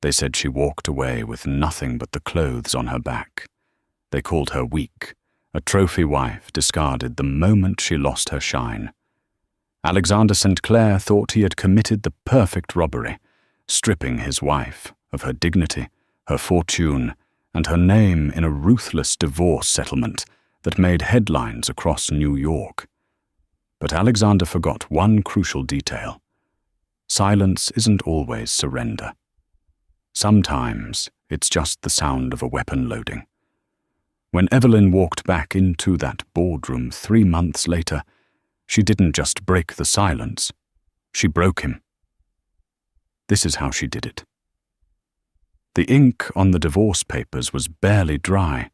They said she walked away with nothing but the clothes on her back. They called her weak, a trophy wife discarded the moment she lost her shine. Alexander St. Clair thought he had committed the perfect robbery, stripping his wife of her dignity, her fortune, and her name in a ruthless divorce settlement that made headlines across New York. But Alexander forgot one crucial detail. Silence isn't always surrender. Sometimes it's just the sound of a weapon loading. When Evelyn walked back into that boardroom 3 months later, she didn't just break the silence, she broke him. This is how she did it. The ink on the divorce papers was barely dry,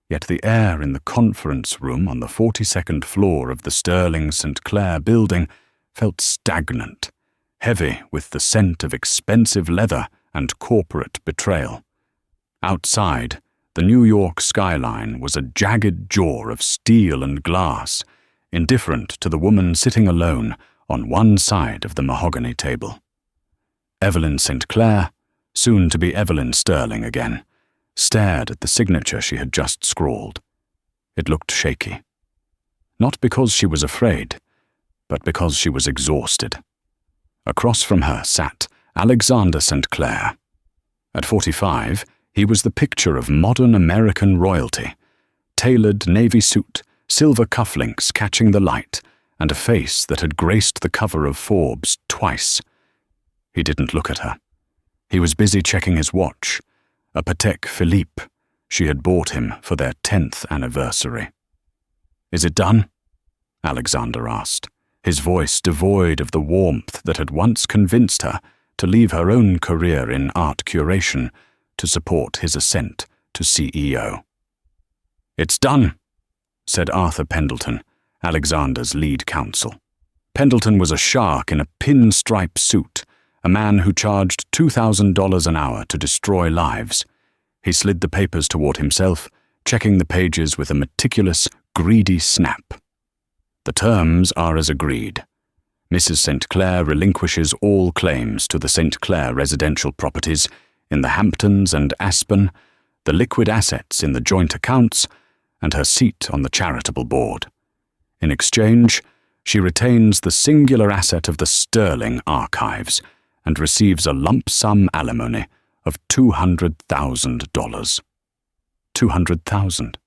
yet the air in the conference room on the 42nd floor of the Sterling St. Clair building felt stagnant, heavy with the scent of expensive leather and corporate betrayal. Outside, the New York skyline was a jagged jaw of steel and glass, indifferent to the woman sitting alone on one side of the mahogany table. Evelyn St. Clair, soon to be Evelyn Sterling again, stared at the signature she had just scrawled. It looked shaky. Not because she was afraid, but because she was exhausted. Across from her sat Alexander St. Clair. At 45, he was the picture of modern American royalty, tailored navy suit, silver cufflinks catching the light, and a face that had graced the cover of Forbes twice. He didn't look at her. He was busy checking his watch, a Patek Philippe she had bought him for their 10th anniversary. "Is it done?" Alexander asked, his voice devoid of the warmth that had once convinced her to leave her own career in art curation to support his ascent to CEO. "It's done," said Arthur Pendleton, Alexander's lead counsel. Pendleton was a shark in a pinstripe suit, a man who charged $2,000 an hour to destroy lives. He slid the papers toward himself, checking the pages with a meticulous, greedy snap. "The terms are as agreed. Mrs. St. Clair relinquishes all claims to the St. Clair residential properties in the Hamptons and Aspen, the liquid assets in the joint accounts, and her seat on the charitable board. In exchange, she retains the singular asset of the Sterling archives and receives a lump sum alimony of $200,000. $200,000.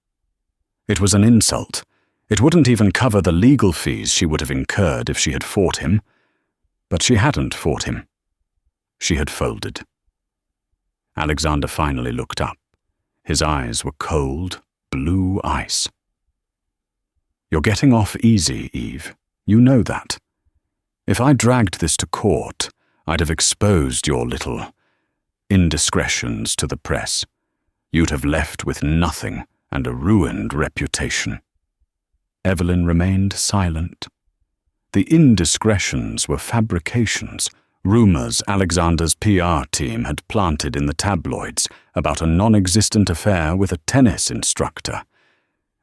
It was an insult. It wouldn't even cover the legal fees she would have incurred if she had fought him. But she hadn't fought him. She had folded. Alexander finally looked up. His eyes were cold, blue ice. "You're getting off easy, Eve. You know that. If I dragged this to court, I'd have exposed your little indiscretions to the press. You'd have left with nothing and a ruined reputation." Evelyn remained silent. The indiscretions were fabrications, rumors Alexander's PR team had planted in the tabloids about a non-existent affair with a tennis instructor.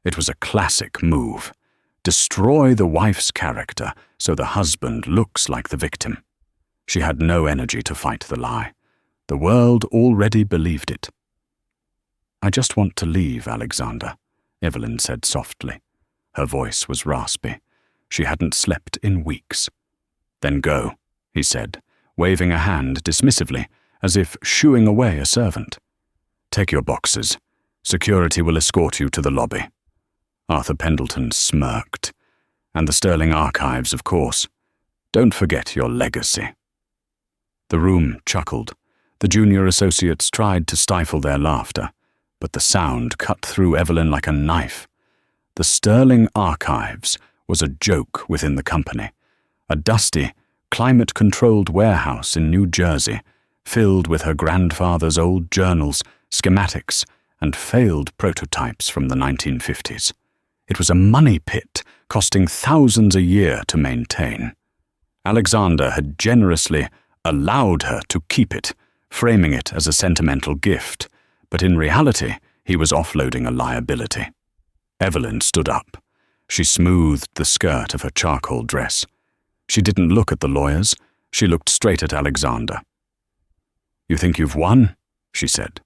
It was a classic move. Destroy the wife's character so the husband looks like the victim. She had no energy to fight the lie. The world already believed it. "I just want to leave, Alexander," Evelyn said softly. Her voice was raspy. She hadn't slept in weeks. "Then go," he said, waving a hand dismissively, as if shooing away a servant. "Take your boxes. Security will escort you to the lobby." Arthur Pendleton smirked. "And the Sterling archives, of course. Don't forget your legacy." The room chuckled. The junior associates tried to stifle their laughter, but the sound cut through Evelyn like a knife. The Sterling archives was a joke within the company, a dusty, climate-controlled warehouse in New Jersey, filled with her grandfather's old journals, schematics, and failed prototypes from the 1950s. It was a money pit, costing thousands a year to maintain. Alexander had generously allowed her to keep it, framing it as a sentimental gift, but in reality, he was offloading a liability. Evelyn stood up. She smoothed the skirt of her charcoal dress. She didn't look at the lawyers. She looked straight at Alexander. "You think you've won?" she said.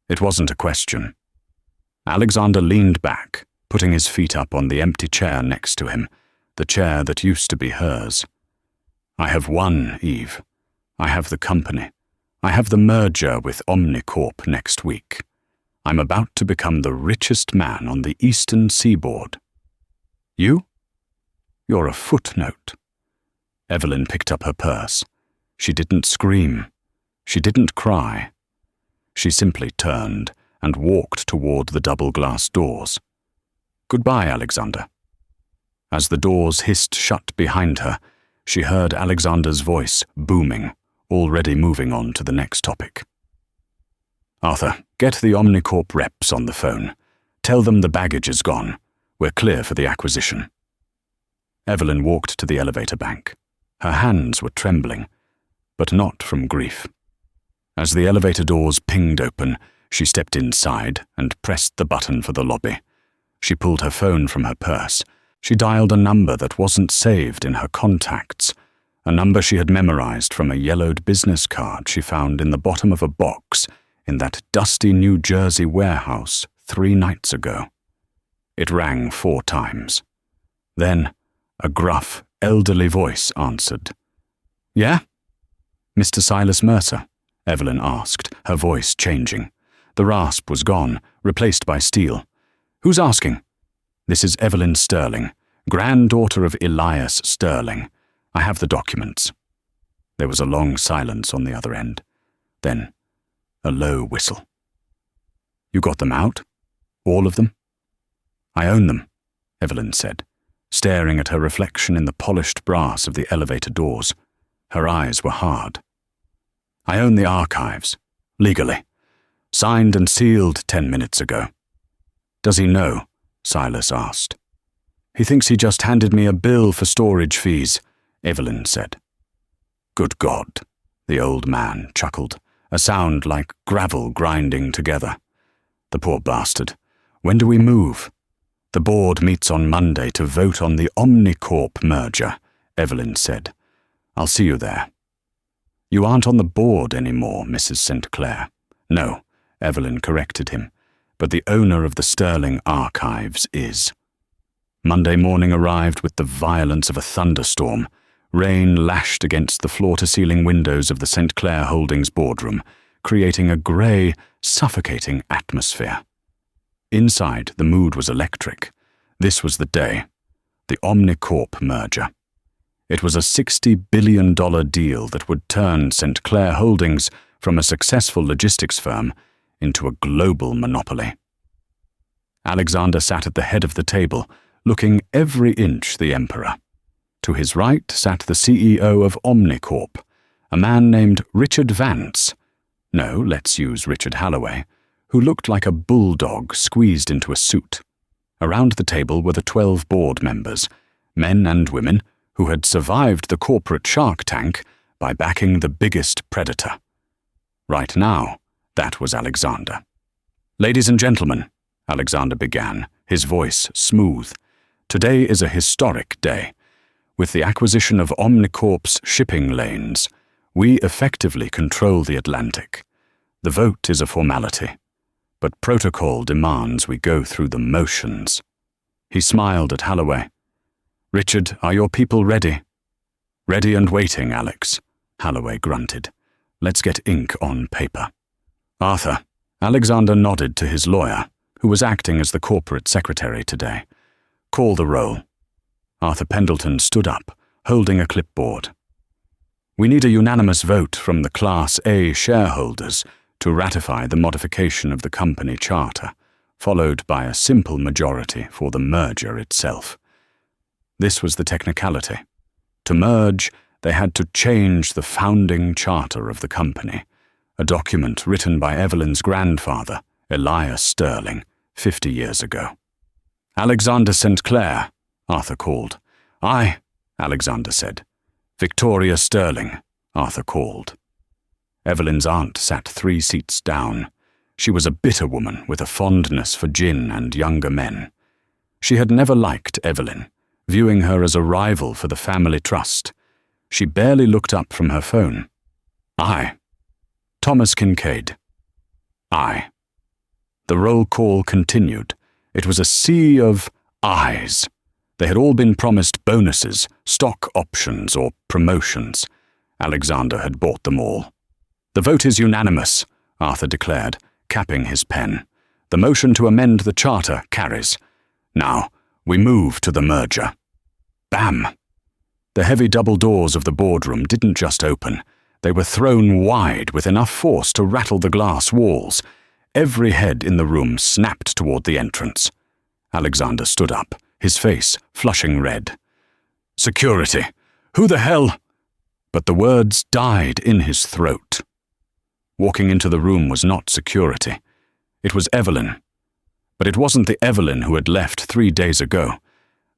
It wasn't a question. Alexander leaned back, putting his feet up on the empty chair next to him, the chair that used to be hers. "I have won, Eve. I have the company. I have the merger with Omnicorp next week. I'm about to become the richest man on the eastern seaboard." "You? You're a footnote." Evelyn picked up her purse. She didn't scream. She didn't cry. She simply turned and walked toward the double-glass doors. "Goodbye, Alexander." As the doors hissed shut behind her, she heard Alexander's voice booming, already moving on to the next topic. "Arthur, get the Omnicorp reps on the phone. Tell them the baggage is gone. We're clear for the acquisition." Evelyn walked to the elevator bank. Her hands were trembling, but not from grief. As the elevator doors pinged open, she stepped inside and pressed the button for the lobby. She pulled her phone from her purse. She dialed a number that wasn't saved in her contacts, a number she had memorized from a yellowed business card she found in the bottom of a box in that dusty New Jersey warehouse 3 nights ago. It rang 4 times. Then, a gruff, elderly voice answered. "Yeah?" "Mr. Silas Mercer?" Evelyn asked, her voice changing. The rasp was gone, replaced by steel. "Who's asking?" "This is Evelyn Sterling, granddaughter of Elias Sterling. I have the documents." There was a long silence on the other end. Then, a low whistle. "You got them out? All of them?" "I own them," Evelyn said, staring at her reflection in the polished brass of the elevator doors. Her eyes were hard. "I own the archives, legally. Signed and sealed 10 minutes ago." "Does he know?" Silas asked. "He thinks he just handed me a bill for storage fees," Evelyn said. "Good God," the old man chuckled, a sound like gravel grinding together. "The poor bastard. When do we move?" "The board meets on Monday to vote on the Omnicorp merger," Evelyn said. "I'll see you there." "You aren't on the board anymore, Mrs. St. Clair." "No," Evelyn corrected him, "but the owner of the Sterling archives is." Monday morning arrived with the violence of a thunderstorm. Rain lashed against the floor-to-ceiling windows of the St. Clair Holdings boardroom, creating a grey, suffocating atmosphere. Inside, the mood was electric. This was the day. The Omnicorp merger. It was a $60 billion deal that would turn St. Clair Holdings from a successful logistics firm into a global monopoly. Alexander sat at the head of the table, looking every inch the emperor. To his right sat the CEO of Omnicorp, a man named Richard Vance. No, let's use Richard Halloway, who looked like a bulldog squeezed into a suit. Around the table were the 12 board members, men and women, who had survived the corporate shark tank by backing the biggest predator. Right now, that was Alexander. "Ladies and gentlemen," Alexander began, his voice smooth, "today is a historic day. With the acquisition of Omnicorp's shipping lanes, we effectively control the Atlantic. The vote is a formality, but protocol demands we go through the motions." He smiled at Halloway. "Richard, are your people ready?" "Ready and waiting, Alex," Halloway grunted. "Let's get ink on paper." "Arthur," Alexander nodded to his lawyer, who was acting as the corporate secretary today. "Call the roll." Arthur Pendleton stood up, holding a clipboard. "We need a unanimous vote from the Class A shareholders to ratify the modification of the company charter, followed by a simple majority for the merger itself." This was the technicality. To merge, they had to change the founding charter of the company, a document written by Evelyn's grandfather, Elias Sterling, 50 years ago. "Alexander St. Clair," Arthur called. "Aye," Alexander said. "Victoria Sterling," Arthur called. Evelyn's aunt sat 3 seats down. She was a bitter woman with a fondness for gin and younger men. She had never liked Evelyn, viewing her as a rival for the family trust. She barely looked up from her phone. "Aye." Thomas Kincaid. Aye. The roll call continued. It was a sea of ayes. They had all been promised bonuses, stock options, or promotions. Alexander had bought them all. The vote is unanimous, Arthur declared, capping his pen. The motion to amend the charter carries. Now, we move to the merger. Bam! The heavy double doors of the boardroom didn't just open. They were thrown wide with enough force to rattle the glass walls. Every head in the room snapped toward the entrance. Alexander stood up, his face flushing red. Security! Who the hell? But the words died in his throat. Walking into the room was not security. It was Evelyn. But it wasn't the Evelyn who had left 3 days ago.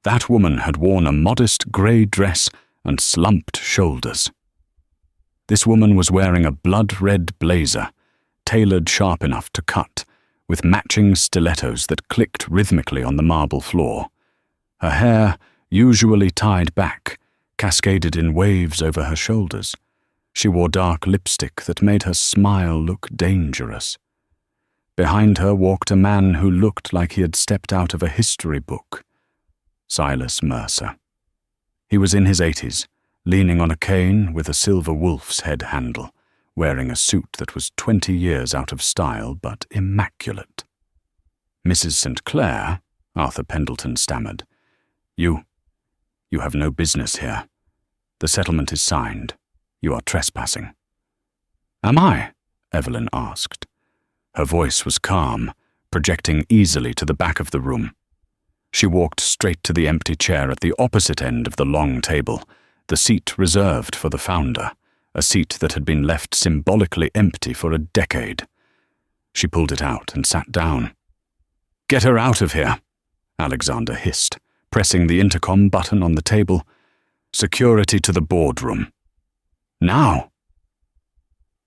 That woman had worn a modest grey dress and slumped shoulders. This woman was wearing a blood-red blazer, tailored sharp enough to cut, with matching stilettos that clicked rhythmically on the marble floor. Her hair, usually tied back, cascaded in waves over her shoulders. She wore dark lipstick that made her smile look dangerous. Behind her walked a man who looked like he had stepped out of a history book. Silas Mercer. He was in his 80s, leaning on a cane with a silver wolf's head handle, wearing a suit that was 20 years out of style but immaculate. Mrs. St. Clair, Arthur Pendleton stammered. You have no business here. The settlement is signed. You are trespassing. Am I? Evelyn asked. Her voice was calm, projecting easily to the back of the room. She walked straight to the empty chair at the opposite end of the long table, the seat reserved for the founder, a seat that had been left symbolically empty for a decade. She pulled it out and sat down. Get her out of here, Alexander hissed, pressing the intercom button on the table. Security to the boardroom. Now.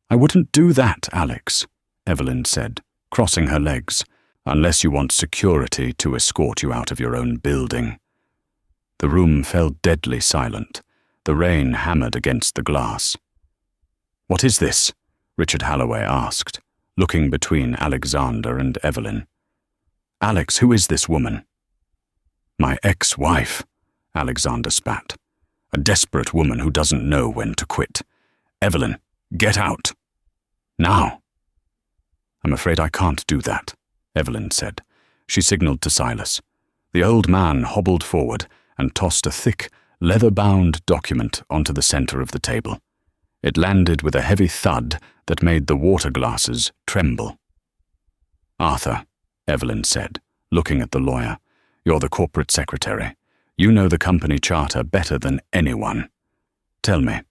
I wouldn't do that, Alex, Evelyn said, crossing her legs, unless you want security to escort you out of your own building. The room fell deadly silent. The rain hammered against the glass. What is this? Richard Halloway asked, looking between Alexander and Evelyn. Alex, who is this woman? My ex-wife, Alexander spat. A desperate woman who doesn't know when to quit. Evelyn, get out. Now. I'm afraid I can't do that, Evelyn said. She signaled to Silas. The old man hobbled forward and tossed a thick, leather-bound document onto the center of the table. It landed with a heavy thud that made the water glasses tremble. Arthur, Evelyn said, looking at the lawyer, you're the corporate secretary. You know the company charter better than anyone. Tell me,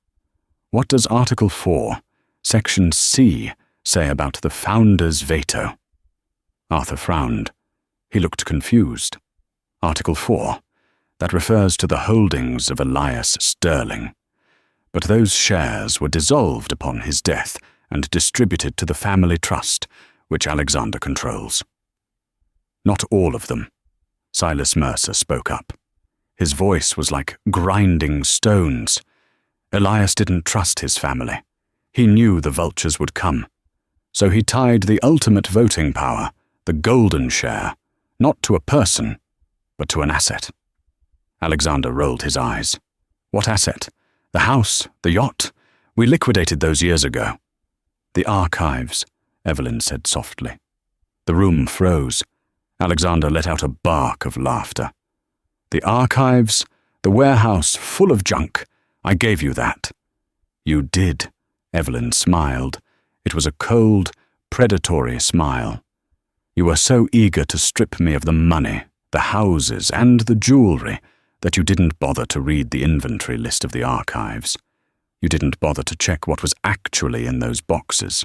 what does Article 4, Section C, say about the founder's veto? Arthur frowned. He looked confused. Article 4, that refers to the holdings of Elias Sterling. But those shares were dissolved upon his death and distributed to the family trust, which Alexander controls. Not all of them. Silas Mercer spoke up. His voice was like grinding stones. Elias didn't trust his family. He knew the vultures would come. So he tied the ultimate voting power, the golden share, not to a person, but to an asset. Alexander rolled his eyes. What asset? The house? The yacht? We liquidated those years ago. The archives, Evelyn said softly. The room froze. Alexander let out a bark of laughter. The archives, the warehouse full of junk. I gave you that. You did, Evelyn smiled. It was a cold, predatory smile. You were so eager to strip me of the money, the houses, and the jewelry that you didn't bother to read the inventory list of the archives. You didn't bother to check what was actually in those boxes.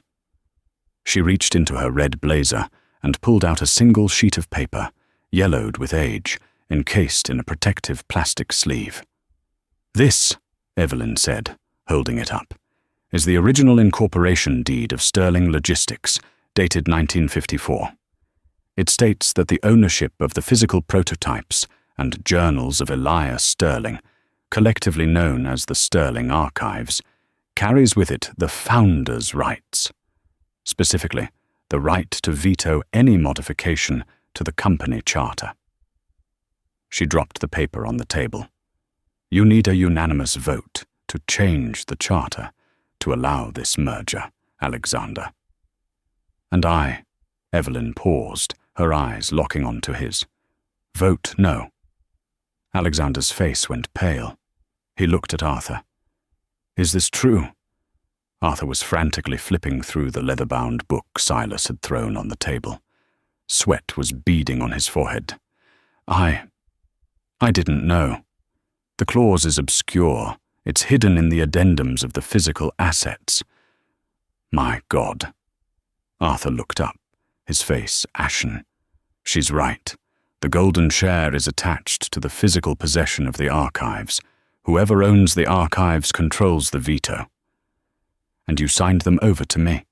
She reached into her red blazer and pulled out a single sheet of paper, yellowed with age, encased in a protective plastic sleeve. This, Evelyn said, holding it up, is the original incorporation deed of Sterling Logistics, dated 1954. It states that the ownership of the physical prototypes and journals of Elias Sterling, collectively known as the Sterling Archives, carries with it the founder's rights. specifically the right to veto any modification to the company charter. She dropped the paper on the table. You need a unanimous vote to change the charter to allow this merger, Alexander. And I, Evelyn paused, her eyes locking onto his. Vote no. Alexander's face went pale. He looked at Arthur. Is this true? Arthur was frantically flipping through the leather-bound book Silas had thrown on the table. Sweat was beading on his forehead. I didn't know. The clause is obscure. It's hidden in the addendums of the physical assets. My God. Arthur looked up, his face ashen. She's right. The golden share is attached to the physical possession of the archives. Whoever owns the archives controls the veto. And you signed them over to me,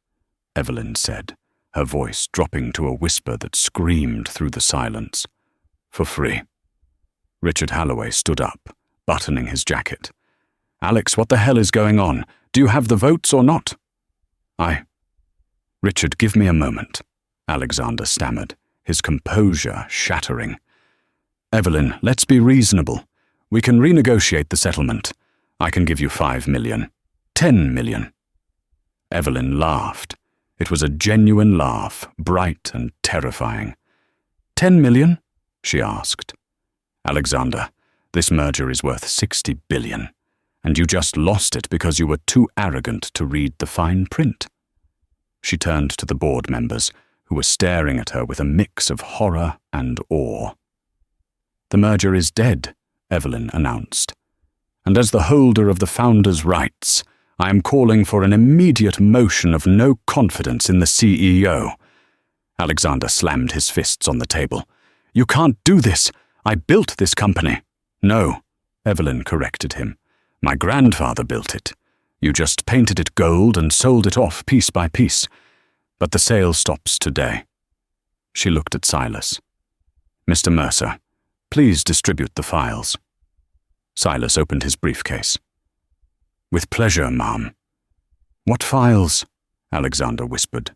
Evelyn said, her voice dropping to a whisper that screamed through the silence. For free. Richard Halloway stood up, buttoning his jacket. Alex, what the hell is going on? Do you have the votes or not? Richard, give me a moment, Alexander stammered, his composure shattering. Evelyn, let's be reasonable. We can renegotiate the settlement. I can give you 5 million. 10 million. Evelyn laughed. It was a genuine laugh, bright and terrifying. 10 million? She asked. Alexander, this merger is worth 60 billion, and you just lost it because you were too arrogant to read the fine print. She turned to the board members, who were staring at her with a mix of horror and awe. The merger is dead, Evelyn announced. And as the holder of the founder's rights, I am calling for an immediate motion of no confidence in the CEO. Alexander slammed his fists on the table. You can't do this. I built this company. No, Evelyn corrected him. My grandfather built it. You just painted it gold and sold it off piece by piece. But the sale stops today. She looked at Silas. Mr. Mercer, please distribute the files. Silas opened his briefcase. With pleasure, ma'am. What files? Alexander whispered.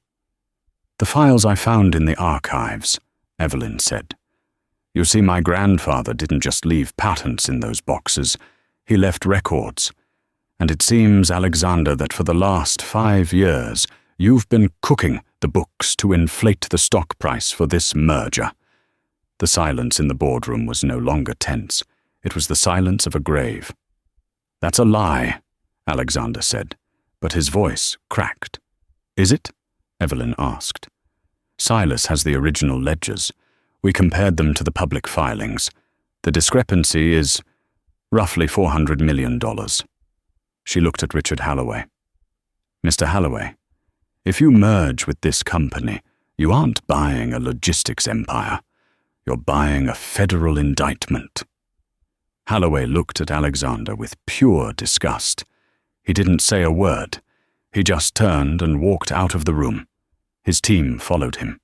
The files I found in the archives, Evelyn said. You see, my grandfather didn't just leave patents in those boxes. He left records. And it seems, Alexander, that for the last 5 years, you've been cooking the books to inflate the stock price for this merger. The silence in the boardroom was no longer tense. It was the silence of a grave. That's a lie, Alexander said, but his voice cracked. Is it? Evelyn asked. Silas has the original ledgers. We compared them to the public filings. The discrepancy is roughly $400 million. She looked at Richard Halloway. Mr. Halloway, if you merge with this company, you aren't buying a logistics empire. You're buying a federal indictment. Halloway looked at Alexander with pure disgust. He didn't say a word. He just turned and walked out of the room. His team followed him.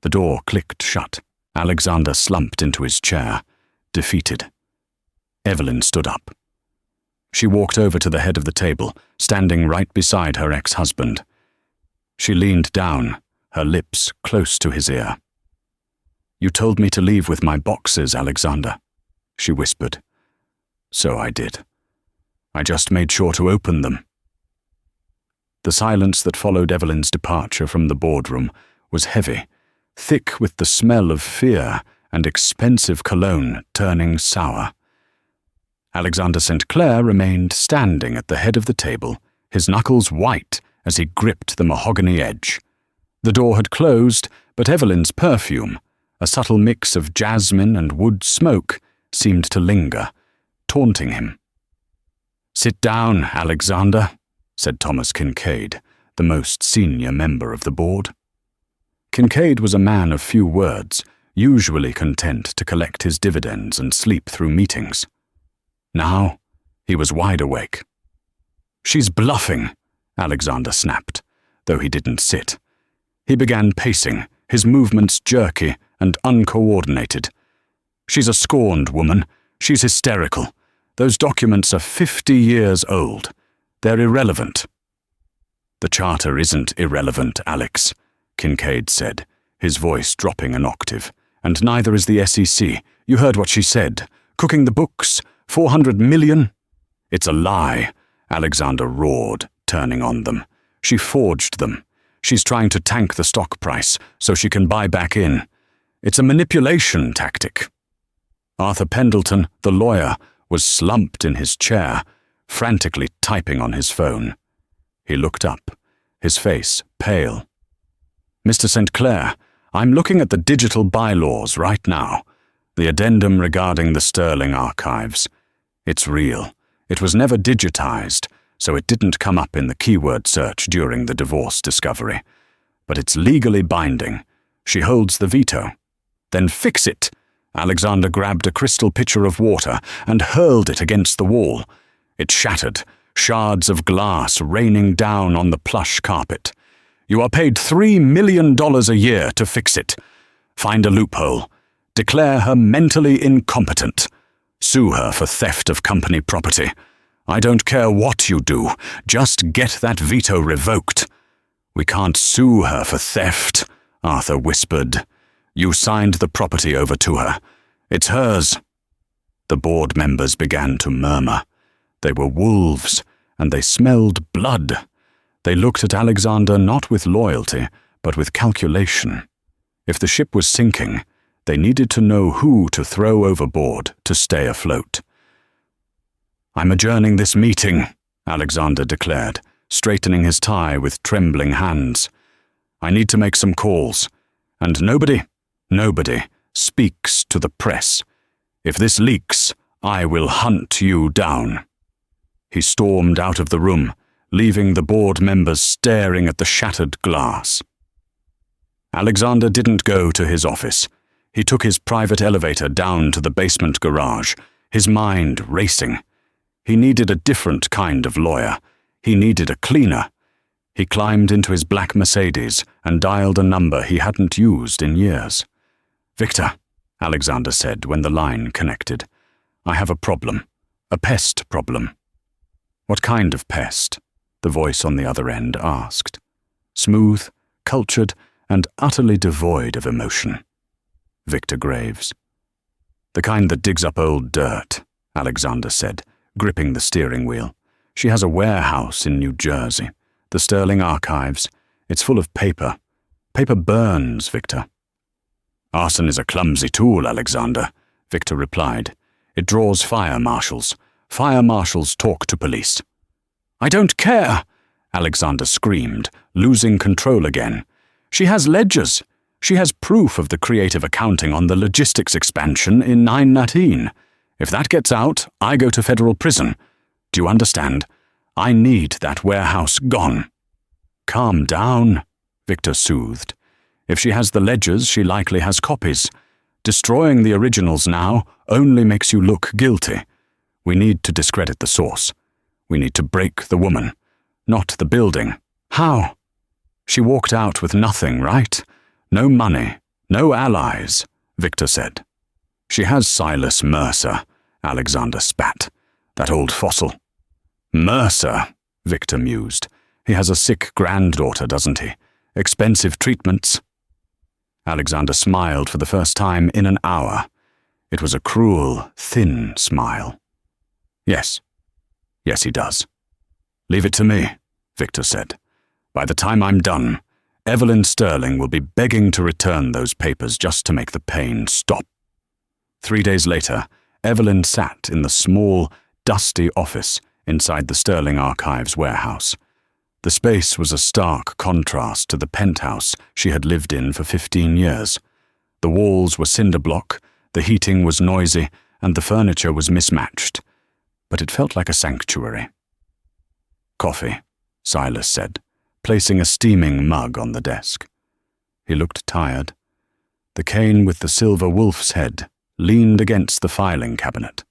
The door clicked shut. Alexander slumped into his chair, defeated. Evelyn stood up. She walked over to the head of the table, standing right beside her ex-husband. She leaned down, her lips close to his ear. You told me to leave with my boxes, Alexander, she whispered. So I did. I just made sure to open them. The silence that followed Evelyn's departure from the boardroom was heavy, thick with the smell of fear and expensive cologne turning sour. Alexander St. Clair remained standing at the head of the table, his knuckles white as he gripped the mahogany edge. The door had closed, but Evelyn's perfume, a subtle mix of jasmine and wood smoke, seemed to linger, taunting him. Sit down, Alexander, said Thomas Kincaid, the most senior member of the board. Kincaid was a man of few words, usually content to collect his dividends and sleep through meetings. Now, he was wide awake. She's bluffing, Alexander snapped, though he didn't sit. He began pacing, his movements jerky and uncoordinated. She's a scorned woman. She's hysterical. Those documents are 50 years old. They're irrelevant. The charter isn't irrelevant, Alex, Kincaid said, his voice dropping an octave. And neither is the SEC. You heard what she said. Cooking the books. 400 million? It's a lie, Alexander roared, turning on them. She forged them. She's trying to tank the stock price so she can buy back in. It's a manipulation tactic. Arthur Pendleton, the lawyer, was slumped in his chair, frantically typing on his phone. He looked up, his face pale. Mr. St. Clair, I'm looking at the digital bylaws right now, the addendum regarding the Sterling archives. It's real. It was never digitized, so it didn't come up in the keyword search during the divorce discovery. But it's legally binding. She holds the veto. Then fix it. Alexander grabbed a crystal pitcher of water and hurled it against the wall. It shattered, shards of glass raining down on the plush carpet. You are paid $3 million a year to fix it. Find a loophole. Declare her mentally incompetent. Sue her for theft of company property. I don't care what you do, just get that veto revoked. We can't sue her for theft, Arthur whispered. You signed the property over to her. It's hers. The board members began to murmur. They were wolves, and they smelled blood. They looked at Alexander not with loyalty, but with calculation. If the ship was sinking, they needed to know who to throw overboard to stay afloat. I'm adjourning this meeting, Alexander declared, straightening his tie with trembling hands. I need to make some calls, and nobody speaks to the press. If this leaks, I will hunt you down. He stormed out of the room, leaving the board members staring at the shattered glass. Alexander didn't go to his office. He took his private elevator down to the basement garage, his mind racing. He needed a different kind of lawyer. He needed a cleaner. He climbed into his black Mercedes and dialed a number he hadn't used in years. Victor, Alexander said when the line connected. I have a problem. A pest problem. What kind of pest? The voice on the other end asked. Smooth, cultured, and utterly devoid of emotion. Victor Graves. The kind that digs up old dirt, Alexander said, gripping the steering wheel. She has a warehouse in New Jersey. The Sterling archives. It's full of paper. Paper burns, Victor. Arson is a clumsy tool, Alexander, Victor replied. It draws fire marshals. Fire marshals talk to police. I don't care, Alexander screamed, losing control again. She has ledgers. She has proof of the creative accounting on the logistics expansion in 919. If that gets out, I go to federal prison. Do you understand? I need that warehouse gone. Calm down, Victor soothed. If she has the ledgers, she likely has copies. Destroying the originals now only makes you look guilty. We need to discredit the source. We need to break the woman, not the building. How? She walked out with nothing, right? No money, no allies, Victor said. She has Silas Mercer, Alexander spat. That old fossil. Mercer, Victor mused. He has a sick granddaughter, doesn't he? Expensive treatments. Alexander smiled for the first time in an hour. It was a cruel, thin smile. Yes, he does. Leave it to me, Victor said. By the time I'm done, Evelyn Sterling will be begging to return those papers just to make the pain stop. 3 days later, Evelyn sat in the small, dusty office inside the Sterling Archives warehouse. The space was a stark contrast to the penthouse she had lived in for 15 years. The walls were cinder block, the heating was noisy, and the furniture was mismatched. But it felt like a sanctuary. Coffee, Silas said, placing a steaming mug on the desk. He looked tired. The cane with the silver wolf's head leaned against the filing cabinet.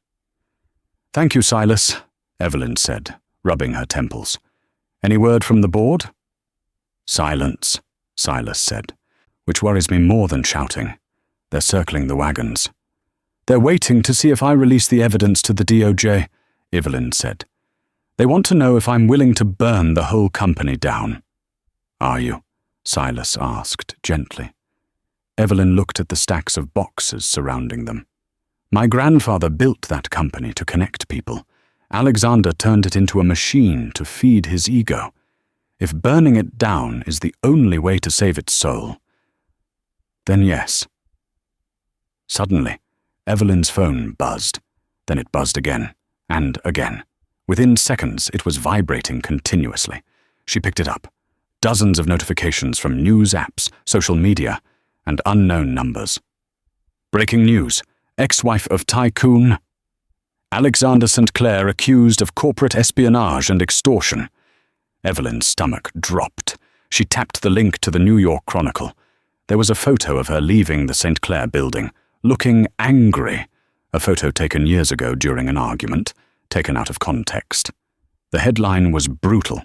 Thank you, Silas, Evelyn said, rubbing her temples. Any word from the board? Silence, Silas said, which worries me more than shouting. They're circling the wagons. They're waiting to see if I release the evidence to the DOJ, Evelyn said. They want to know if I'm willing to burn the whole company down. Are you? Silas asked gently. Evelyn looked at the stacks of boxes surrounding them. My grandfather built that company to connect people. Alexander turned it into a machine to feed his ego. If burning it down is the only way to save its soul, then yes. Suddenly, Evelyn's phone buzzed. Then it buzzed again, and again. Within seconds, it was vibrating continuously. She picked it up. Dozens of notifications from news apps, social media, and unknown numbers. Breaking news. Ex-wife of tycoon Alexander St. Clair accused of corporate espionage and extortion. Evelyn's stomach dropped. She tapped the link to the New York Chronicle. There was a photo of her leaving the St. Clair building, looking angry, a photo taken years ago during an argument, taken out of context. The headline was brutal.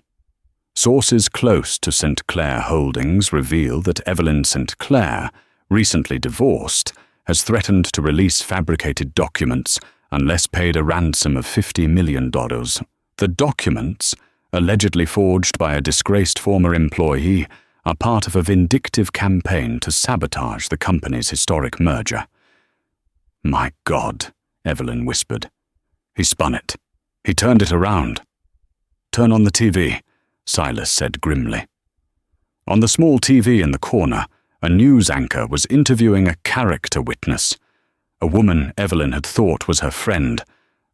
Sources close to St. Clair Holdings reveal that Evelyn St. Clair, recently divorced, has threatened to release fabricated documents unless paid a ransom of $50 million. The documents, allegedly forged by a disgraced former employee, are part of a vindictive campaign to sabotage the company's historic merger. My God, Evelyn whispered. He spun it. He turned it around. Turn on the TV, Silas said grimly. On the small TV in the corner, a news anchor was interviewing a character witness, a woman Evelyn had thought was her friend,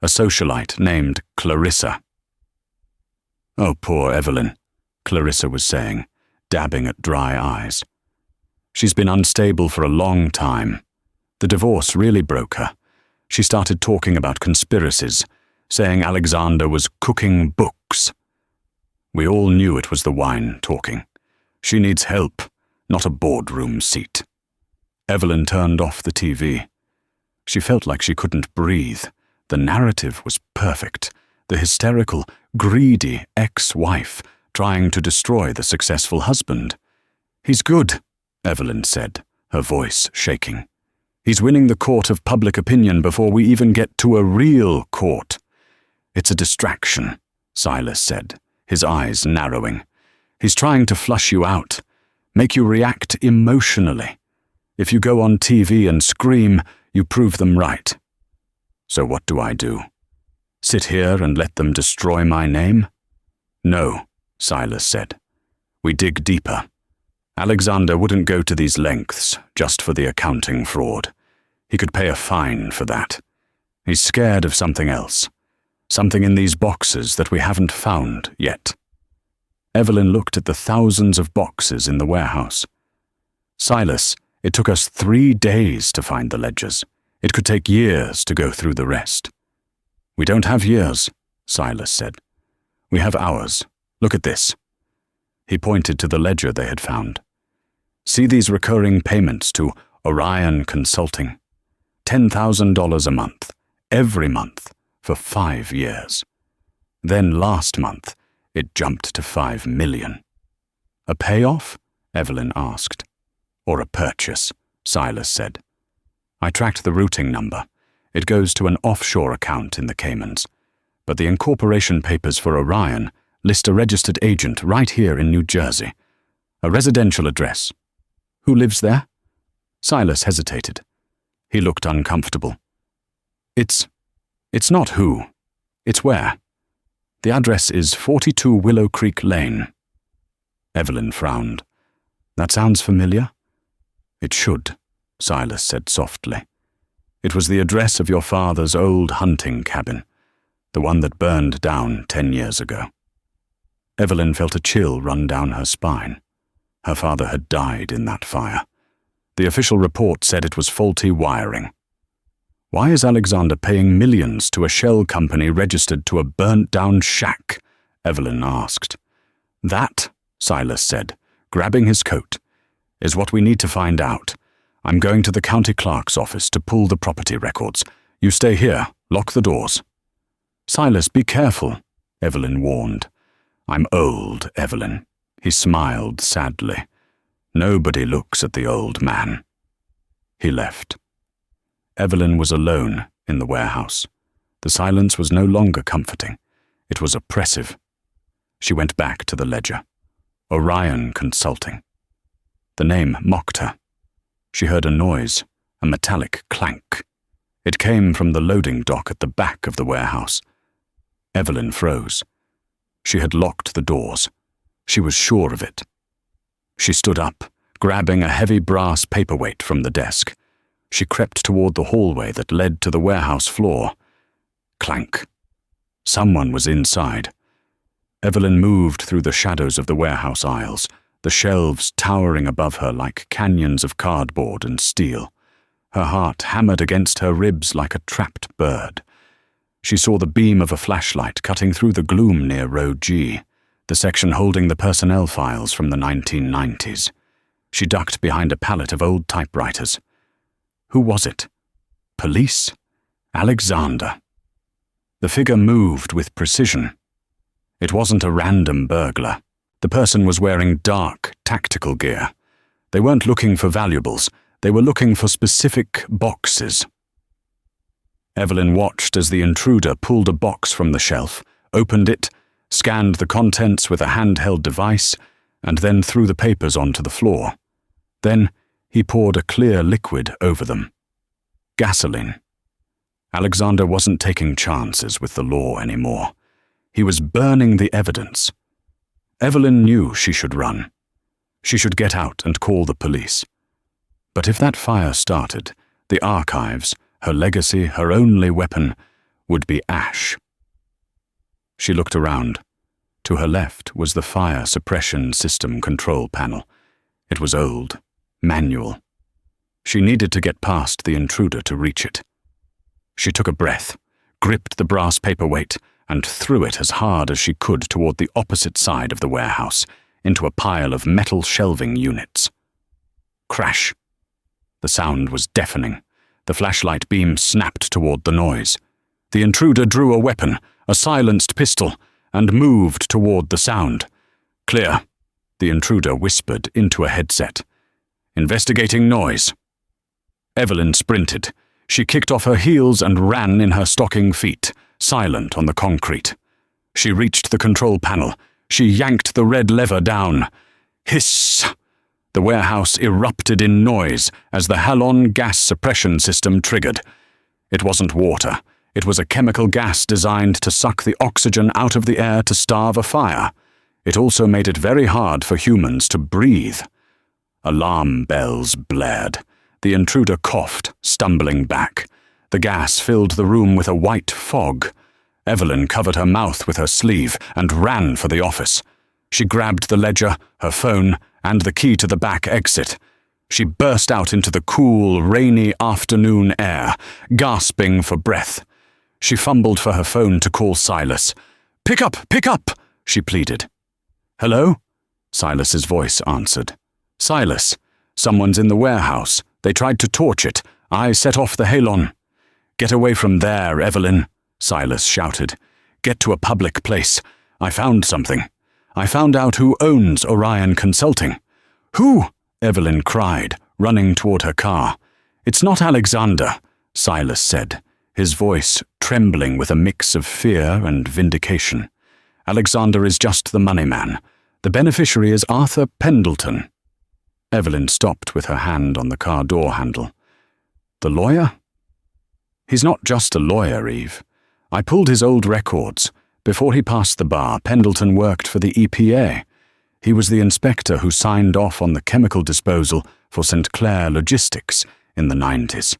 a socialite named Clarissa. Oh, poor Evelyn, Clarissa was saying, dabbing at dry eyes. She's been unstable for a long time. The divorce really broke her. She started talking about conspiracies, saying Alexander was cooking books. We all knew it was the wine talking. She needs help, not a boardroom seat. Evelyn turned off the TV. She felt like she couldn't breathe. The narrative was perfect. The hysterical, greedy ex-wife trying to destroy the successful husband. He's good, Evelyn said, her voice shaking. He's winning the court of public opinion before we even get to a real court. It's a distraction, Silas said, his eyes narrowing. He's trying to flush you out, make you react emotionally. If you go on TV and scream, you prove them right. So what do I do? Sit here and let them destroy my name? No, Silas said. We dig deeper. Alexander wouldn't go to these lengths just for the accounting fraud. He could pay a fine for that. He's scared of something else. Something in these boxes that we haven't found yet. Evelyn looked at the thousands of boxes in the warehouse. Silas, it took us 3 days to find the ledgers. It could take years to go through the rest. We don't have years, Silas said. We have hours. Look at this. He pointed to the ledger they had found. See these recurring payments to Orion Consulting. $10,000 a month, every month, for 5 years. Then last month, it jumped to $5 million. A payoff? Evelyn asked. Or a purchase, Silas said. I tracked the routing number. It goes to an offshore account in the Caymans. But the incorporation papers for Orion list a registered agent right here in New Jersey. A residential address. Who lives there? Silas hesitated. He looked uncomfortable. It's not who. It's where. The address is 42 Willow Creek Lane. Evelyn frowned. That sounds familiar? It should, Silas said softly. It was the address of your father's old hunting cabin, the one that burned down 10 years ago. Evelyn felt a chill run down her spine. Her father had died in that fire. The official report said it was faulty wiring. Why is Alexander paying millions to a shell company registered to a burnt-down shack? Evelyn asked. That, Silas said, grabbing his coat, is what we need to find out. I'm going to the county clerk's office to pull the property records. You stay here. Lock the doors. Silas, be careful, Evelyn warned. I'm old, Evelyn. He smiled sadly. Nobody looks at the old man. He left. Evelyn was alone in the warehouse. The silence was no longer comforting. It was oppressive. She went back to the ledger. Orion Consulting. The name mocked her. She heard a noise, a metallic clank. It came from the loading dock at the back of the warehouse. Evelyn froze. She had locked the doors. She was sure of it. She stood up, grabbing a heavy brass paperweight from the desk. She crept toward the hallway that led to the warehouse floor. Clank. Someone was inside. Evelyn moved through the shadows of the warehouse aisles, the shelves towering above her like canyons of cardboard and steel. Her heart hammered against her ribs like a trapped bird. She saw the beam of a flashlight cutting through the gloom near row G, the section holding the personnel files from the 1990s. She ducked behind a pallet of old typewriters. Who was it? Police? Alexander. The figure moved with precision. It wasn't a random burglar. The person was wearing dark, tactical gear. They weren't looking for valuables. They were looking for specific boxes. Evelyn watched as the intruder pulled a box from the shelf, opened it, scanned the contents with a handheld device, and then threw the papers onto the floor. Then he poured a clear liquid over them. Gasoline. Alexander wasn't taking chances with the law anymore. He was burning the evidence. Evelyn knew she should run. She should get out and call the police. But if that fire started, the archives, her legacy, her only weapon, would be ash. She looked around. To her left was the fire suppression system control panel. It was old, manual. She needed to get past the intruder to reach it. She took a breath, gripped the brass paperweight, and threw it as hard as she could toward the opposite side of the warehouse, into a pile of metal shelving units. Crash. The sound was deafening. The flashlight beam snapped toward the noise. The intruder drew a weapon, a silenced pistol, and moved toward the sound. Clear, the intruder whispered into a headset. Investigating noise. Evelyn sprinted. She kicked off her heels and ran in her stocking feet, silent on the concrete. She reached the control panel. She yanked the red lever down. Hiss! The warehouse erupted in noise as the halon gas suppression system triggered. It wasn't water. It was a chemical gas designed to suck the oxygen out of the air to starve a fire. It also made it very hard for humans to breathe. Alarm bells blared. The intruder coughed, stumbling back. The gas filled the room with a white fog. Evelyn covered her mouth with her sleeve and ran for the office. She grabbed the ledger, her phone, and the key to the back exit. She burst out into the cool, rainy afternoon air, gasping for breath. She fumbled for her phone to call Silas. Pick up! She pleaded. Hello? Silas's voice answered. Silas, someone's in the warehouse. They tried to torch it. I set off the halon. Get away from there, Evelyn, Silas shouted. Get to a public place. I found something. I found out who owns Orion Consulting. Who? Evelyn cried, running toward her car. It's not Alexander, Silas said, his voice trembling with a mix of fear and vindication. Alexander is just the money man. The beneficiary is Arthur Pendleton. Evelyn stopped with her hand on the car door handle. The lawyer? He's not just a lawyer, Eve. I pulled his old records. Before he passed the bar, Pendleton worked for the EPA. He was the inspector who signed off on the chemical disposal for St. Clair Logistics in the 90s.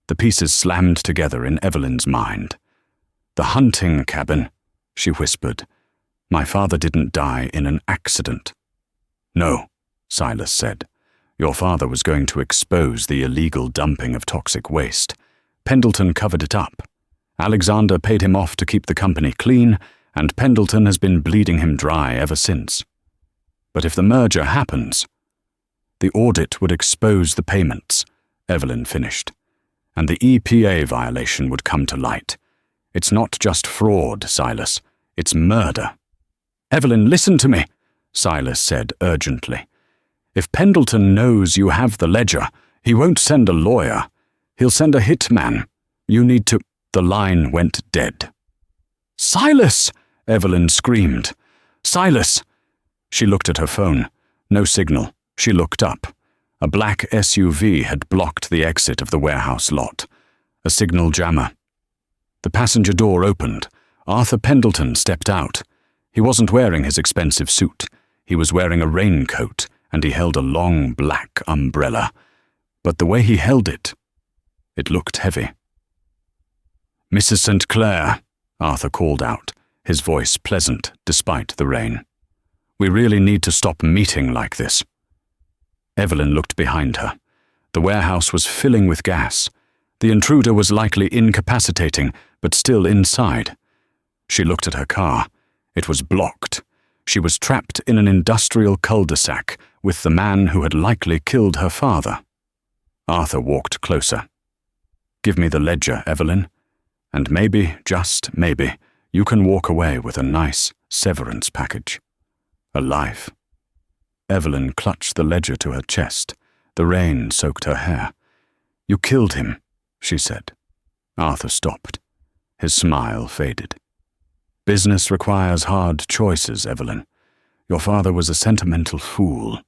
The pieces slammed together in Evelyn's mind. The hunting cabin, she whispered. My father didn't die in an accident. No, Silas said. Your father was going to expose the illegal dumping of toxic waste. Pendleton covered it up. Alexander paid him off to keep the company clean, and Pendleton has been bleeding him dry ever since. But if the merger happens, the audit would expose the payments, Evelyn finished, and the EPA violation would come to light. It's not just fraud, Silas. It's murder. Evelyn, listen to me, Silas said urgently. If Pendleton knows you have the ledger, he won't send a lawyer. He'll send a hitman. You need to... The line went dead. "Silas!" Evelyn screamed. "Silas!" She looked at her phone. No signal. She looked up. A black SUV had blocked the exit of the warehouse lot. A signal jammer. The passenger door opened. Arthur Pendleton stepped out. He wasn't wearing his expensive suit. He was wearing a raincoat, and he held a long black umbrella. But the way he held it looked heavy. "Mrs. St. Clair," Arthur called out, his voice pleasant despite the rain. "We really need to stop meeting like this." Evelyn looked behind her. The warehouse was filling with gas. The intruder was likely incapacitating, but still inside. She looked at her car. It was blocked. She was trapped in an industrial cul-de-sac with the man who had likely killed her father. Arthur walked closer. "Give me the ledger, Evelyn, and maybe, just maybe, you can walk away with a nice severance package. A life." Evelyn clutched the ledger to her chest. The rain soaked her hair. "You killed him," she said. Arthur stopped. His smile faded. "Business requires hard choices, Evelyn. Your father was a sentimental fool.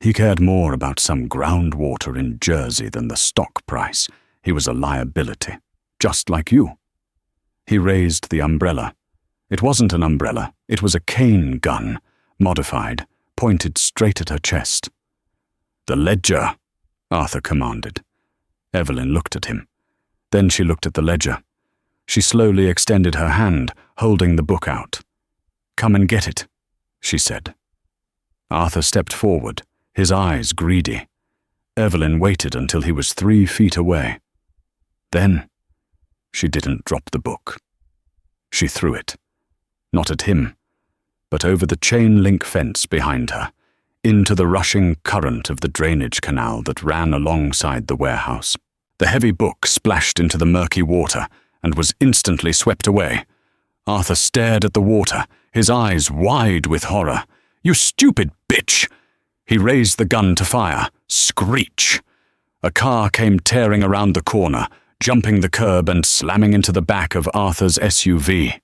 He cared more about some groundwater in Jersey than the stock price. He was a liability, just like you." He raised the umbrella. It wasn't an umbrella. It was a cane gun, modified, pointed straight at her chest. "The ledger," Arthur commanded. Evelyn looked at him. Then she looked at the ledger. She slowly extended her hand, holding the book out. "Come and get it," she said. Arthur stepped forward, his eyes greedy. Evelyn waited until he was 3 feet away. Then, she didn't drop the book. She threw it. Not at him, but over the chain-link fence behind her, into the rushing current of the drainage canal that ran alongside the warehouse. The heavy book splashed into the murky water and was instantly swept away. Arthur stared at the water, his eyes wide with horror. "You stupid bitch!" He raised the gun to fire. Screech! A car came tearing around the corner, jumping the curb and slamming into the back of Arthur's SUV.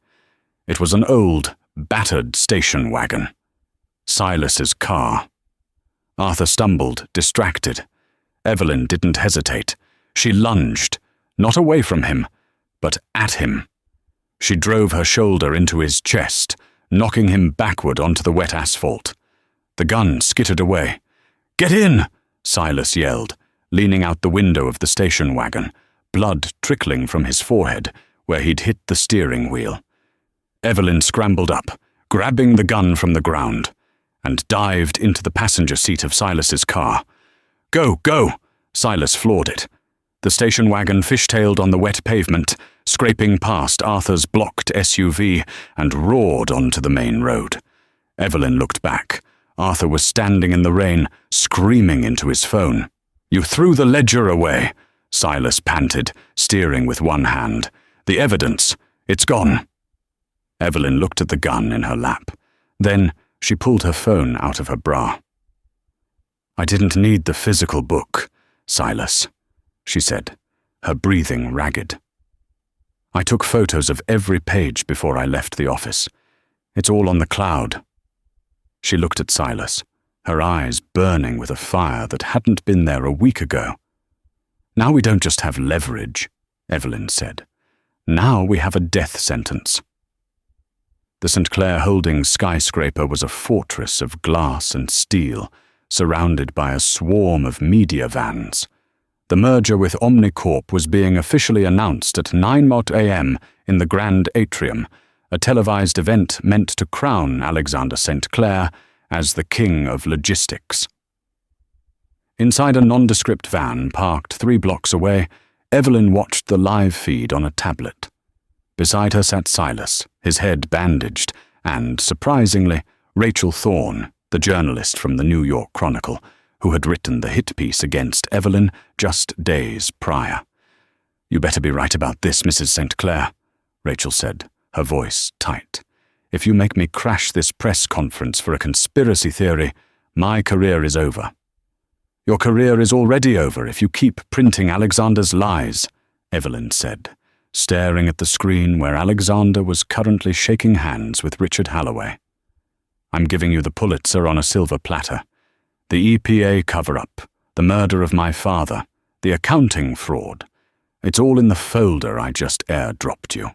It was an old, battered station wagon. Silas's car. Arthur stumbled, distracted. Evelyn didn't hesitate. She lunged, not away from him, but at him. She drove her shoulder into his chest, knocking him backward onto the wet asphalt. The gun skittered away. "Get in!" Silas yelled, leaning out the window of the station wagon, blood trickling from his forehead where he'd hit the steering wheel. Evelyn scrambled up, grabbing the gun from the ground, and dived into the passenger seat of Silas's car. "Go, go!" Silas floored it. The station wagon fishtailed on the wet pavement, scraping past Arthur's blocked SUV, and roared onto the main road. Evelyn looked back. Arthur was standing in the rain, screaming into his phone. "You threw the ledger away," Silas panted, steering with one hand. "The evidence, it's gone." Evelyn looked at the gun in her lap. Then she pulled her phone out of her bra. "I didn't need the physical book, Silas," she said, her breathing ragged. "I took photos of every page before I left the office. It's all on the cloud." She looked at Silas, her eyes burning with a fire that hadn't been there a week ago. "Now we don't just have leverage," Evelyn said. "Now we have a death sentence." The St. Clair Holdings skyscraper was a fortress of glass and steel, surrounded by a swarm of media vans. The merger with Omnicorp was being officially announced at 9 a.m. in the Grand Atrium, a televised event meant to crown Alexander St. Clair as the king of logistics. Inside a nondescript van parked 3 blocks away, Evelyn watched the live feed on a tablet. Beside her sat Silas, his head bandaged, and, surprisingly, Rachel Thorne, the journalist from the New York Chronicle, who had written the hit piece against Evelyn just days prior. "You better be right about this, Mrs. St. Clair," Rachel said, her voice tight. "If you make me crash this press conference for a conspiracy theory, my career is over." "Your career is already over if you keep printing Alexander's lies," Evelyn said, staring at the screen where Alexander was currently shaking hands with Richard Halloway. "I'm giving you the Pulitzer on a silver platter. The EPA cover-up, the murder of my father, the accounting fraud. It's all in the folder I just airdropped you."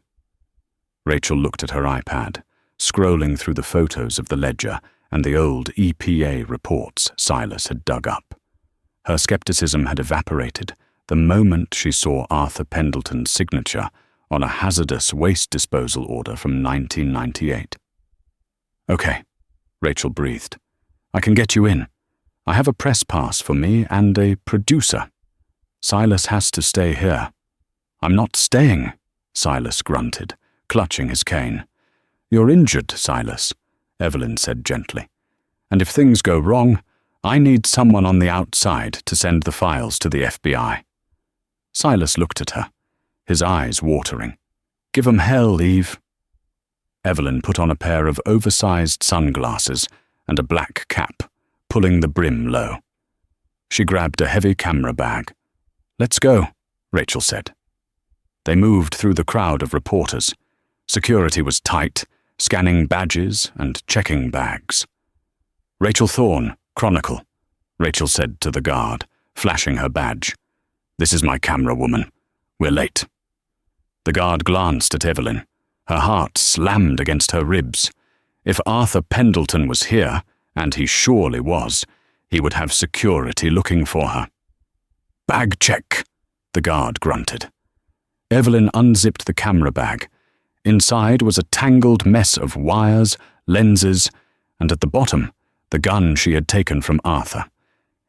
Rachel looked at her iPad, scrolling through the photos of the ledger and the old EPA reports Silas had dug up. Her skepticism had evaporated the moment she saw Arthur Pendleton's signature on a hazardous waste disposal order from 1998. "Okay," Rachel breathed. "I can get you in. I have a press pass for me and a producer. Silas has to stay here." "I'm not staying," Silas grunted, clutching his cane. "You're injured, Silas," Evelyn said gently. "And if things go wrong, I need someone on the outside to send the files to the FBI." Silas looked at her, his eyes watering. "Give 'em hell, Eve." Evelyn put on a pair of oversized sunglasses and a black cap, pulling the brim low. She grabbed a heavy camera bag. "Let's go," Rachel said. They moved through the crowd of reporters. Security was tight, scanning badges and checking bags. "Rachel Thorne, Chronicle," Rachel said to the guard, flashing her badge. "This is my camera woman. We're late." The guard glanced at Evelyn. Her heart slammed against her ribs. If Arthur Pendleton was here, and he surely was, he would have security looking for her. "Bag check," the guard grunted. Evelyn unzipped the camera bag. Inside was a tangled mess of wires, lenses, and at the bottom, the gun she had taken from Arthur.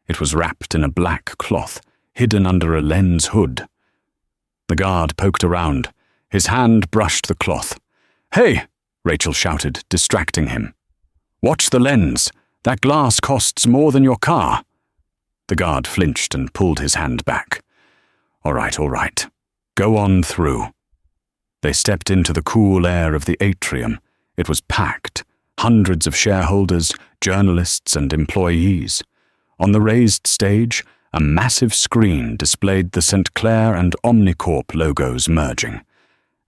It was wrapped in a black cloth, hidden under a lens hood. The guard poked around. His hand brushed the cloth. "Hey!" Rachel shouted, distracting him. "Watch the lens. That glass costs more than your car." The guard flinched and pulled his hand back. All right. Go on through." They stepped into the cool air of the atrium. It was packed. Hundreds of shareholders, journalists, and employees. On the raised stage, a massive screen displayed the St. Clair and Omnicorp logos merging.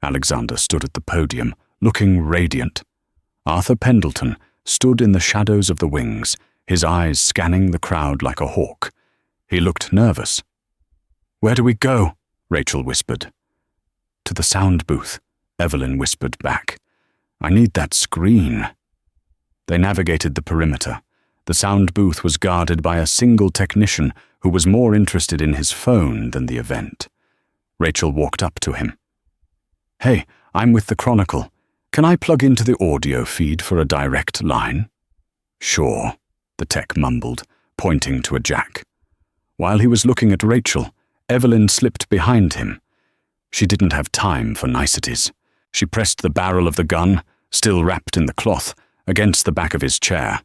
Alexander stood at the podium, looking radiant. Arthur Pendleton stood in the shadows of the wings, his eyes scanning the crowd like a hawk. He looked nervous. "Where do we go?" Rachel whispered. "To the sound booth," Evelyn whispered back. "I need that screen." They navigated the perimeter. The sound booth was guarded by a single technician who was more interested in his phone than the event. Rachel walked up to him. "Hey, I'm with the Chronicle. Can I plug into the audio feed for a direct line?" "Sure," the tech mumbled, pointing to a jack. While he was looking at Rachel, Evelyn slipped behind him. She didn't have time for niceties. She pressed the barrel of the gun, still wrapped in the cloth, against the back of his chair.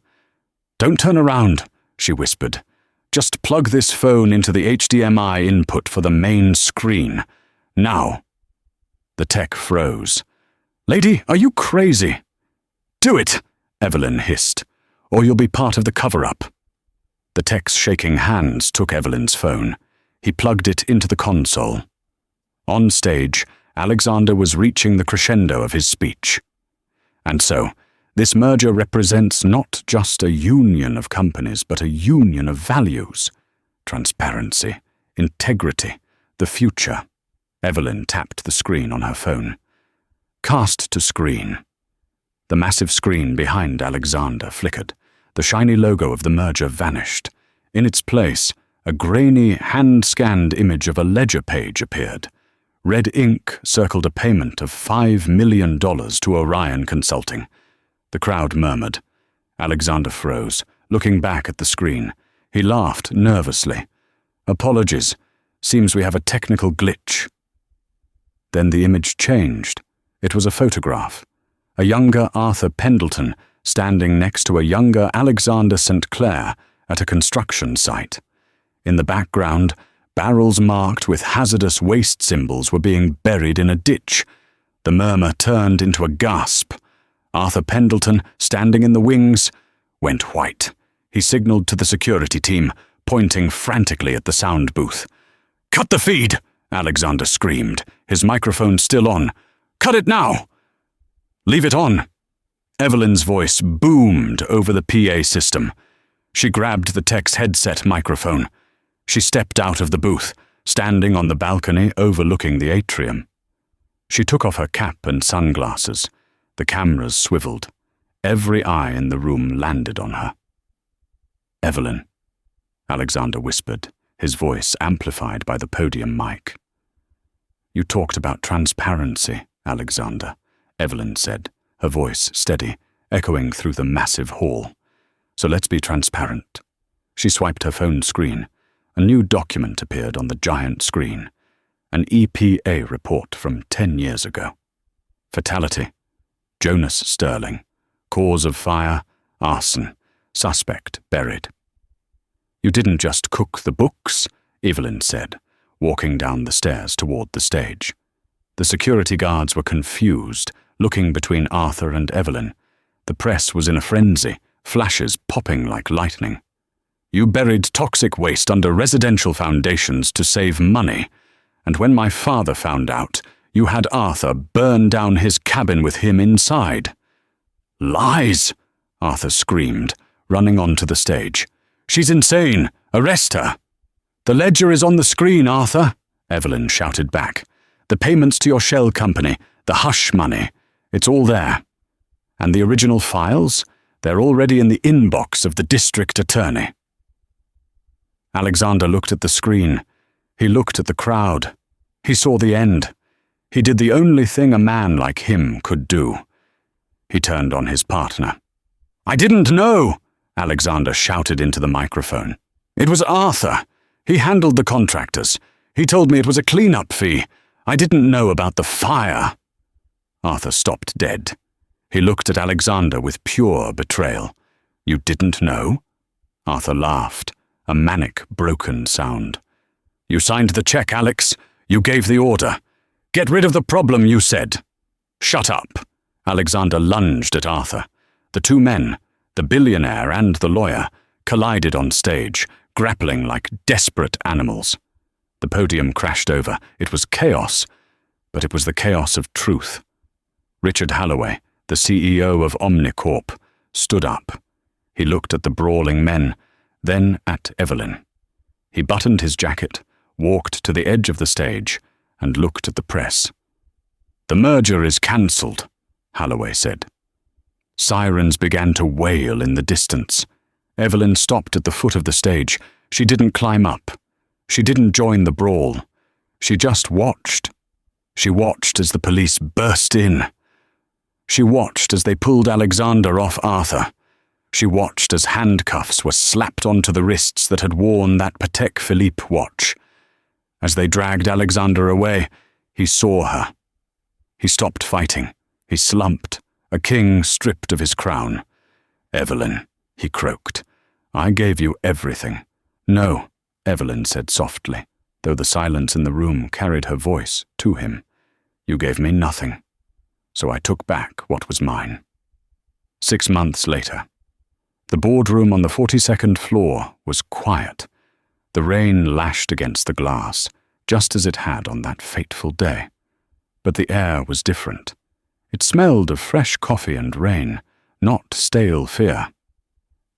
"Don't turn around," she whispered. "Just plug this phone into the HDMI input for the main screen. Now." The tech froze. "Lady, are you crazy?" "Do it," Evelyn hissed, "or you'll be part of the cover-up." The tech's shaking hands took Evelyn's phone. He plugged it into the console. On stage, Alexander was reaching the crescendo of his speech. "And so, this merger represents not just a union of companies, but a union of values. Transparency, integrity, the future." Evelyn tapped the screen on her phone. "Cast to screen." The massive screen behind Alexander flickered. The shiny logo of the merger vanished. In its place, a grainy, hand-scanned image of a ledger page appeared. Red ink circled a payment of $5 million to Orion Consulting. The crowd murmured. Alexander froze, looking back at the screen. He laughed nervously. "Apologies. Seems we have a technical glitch." Then the image changed. It was a photograph. A younger Arthur Pendleton standing next to a younger Alexander St. Clair at a construction site. In the background, barrels marked with hazardous waste symbols were being buried in a ditch. The murmur turned into a gasp. Arthur Pendleton, standing in the wings, went white. He signaled to the security team, pointing frantically at the sound booth. "Cut the feed!" Alexander screamed, his microphone still on. "Cut it now!" "Leave it on!" Evelyn's voice boomed over the PA system. She grabbed the tech's headset microphone. She stepped out of the booth, standing on the balcony overlooking the atrium. She took off her cap and sunglasses. The cameras swiveled. Every eye in the room landed on her. "Evelyn," Alexander whispered, his voice amplified by the podium mic. "You talked about transparency, Alexander," Evelyn said, her voice steady, echoing through the massive hall. "So let's be transparent." She swiped her phone screen. A new document appeared on the giant screen. An EPA report from 10 years ago. Fatality: Jonas Sterling. Cause of fire: arson. Suspect buried. "You didn't just cook the books," Evelyn said, walking down the stairs toward the stage. The security guards were confused, looking between Arthur and Evelyn. The press was in a frenzy, flashes popping like lightning. "You buried toxic waste under residential foundations to save money, and when my father found out, you had Arthur burn down his cabin with him inside." "Lies!" Arthur screamed, running onto the stage. "She's insane! Arrest her!" "The ledger is on the screen, Arthur," Evelyn shouted back. "The payments to your shell company, the hush money, it's all there. And the original files? They're already in the inbox of the district attorney." Alexander looked at the screen. He looked at the crowd. He saw the end. He did the only thing a man like him could do. He turned on his partner. "I didn't know!" Alexander shouted into the microphone. "It was Arthur. He handled the contractors. He told me it was a cleanup fee. I didn't know about the fire." Arthur stopped dead. He looked at Alexander with pure betrayal. "You didn't know?" Arthur laughed, a manic, broken sound. "You signed the check, Alex. You gave the order. Get rid of the problem, you said." "Shut up." Alexander lunged at Arthur. The two men, the billionaire and the lawyer, collided on stage, grappling like desperate animals. The podium crashed over. It was chaos, but it was the chaos of truth. Richard Halloway, the CEO of Omnicorp, stood up. He looked at the brawling men, then at Evelyn. He buttoned his jacket, walked to the edge of the stage, and looked at the press. "The merger is cancelled," Halloway said. Sirens began to wail in the distance. Evelyn stopped at the foot of the stage. She didn't climb up. She didn't join the brawl. She just watched. She watched as the police burst in. She watched as they pulled Alexander off Arthur. She watched as handcuffs were slapped onto the wrists that had worn that Patek Philippe watch. As they dragged Alexander away, he saw her. He stopped fighting. He slumped, a king stripped of his crown. "Evelyn," he croaked, "I gave you everything." "No," Evelyn said softly, though the silence in the room carried her voice to him. "You gave me nothing. So I took back what was mine." 6 months later. The boardroom on the 42nd floor was quiet. The rain lashed against the glass, just as it had on that fateful day. But the air was different. It smelled of fresh coffee and rain, not stale fear.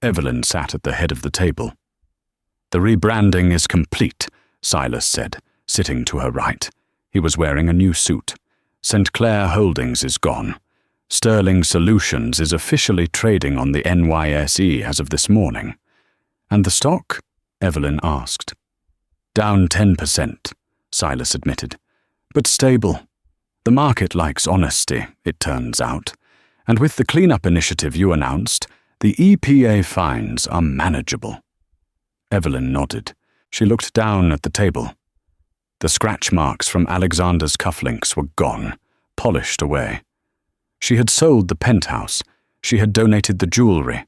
Evelyn sat at the head of the table. "The rebranding is complete," Silas said, sitting to her right. He was wearing a new suit. "St. Clair Holdings is gone. Sterling Solutions is officially trading on the NYSE as of this morning." "And the stock?" Evelyn asked. "Down 10%, Silas admitted. "But stable. The market likes honesty, it turns out. And with the cleanup initiative you announced, the EPA fines are manageable." Evelyn nodded. She looked down at the table. The scratch marks from Alexander's cufflinks were gone, polished away. She had sold the penthouse. She had donated the jewelry.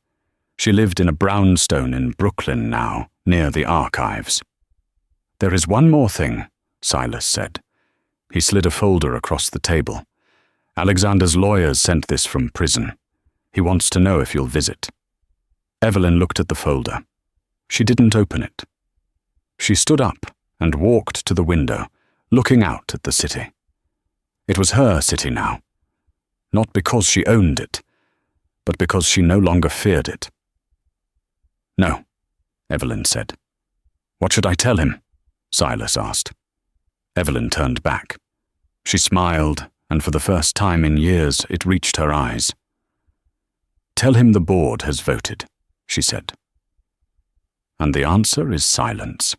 She lived in a brownstone in Brooklyn now, near the archives. "There is one more thing," Silas said. He slid a folder across the table. "Alexander's lawyers sent this from prison. He wants to know if you'll visit." Evelyn looked at the folder. She didn't open it. She stood up and walked to the window, looking out at the city. It was her city now, not because she owned it, but because she no longer feared it. "No," Evelyn said. "What should I tell him?" Silas asked. Evelyn turned back. She smiled, and for the first time in years it reached her eyes. "Tell him the board has voted," she said. And the answer is silence.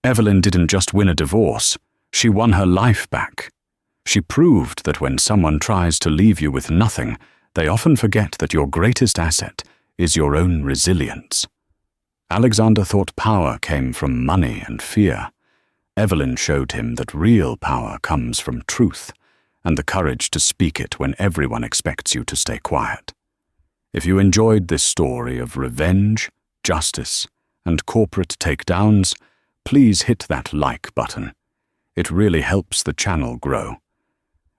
Evelyn didn't just win a divorce, she won her life back. She proved that when someone tries to leave you with nothing, they often forget that your greatest asset is your own resilience. Alexander thought power came from money and fear. Evelyn showed him that real power comes from truth and the courage to speak it when everyone expects you to stay quiet. If you enjoyed this story of revenge, justice, and corporate takedowns, please hit that like button. It really helps the channel grow.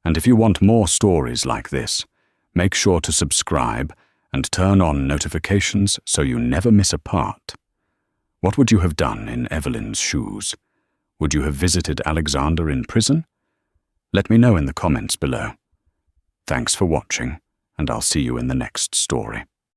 And if you want more stories like this, make sure to subscribe and turn on notifications so you never miss a part. What would you have done in Evelyn's shoes? Would you have visited Alexander in prison? Let me know in the comments below. Thanks for watching, and I'll see you in the next story.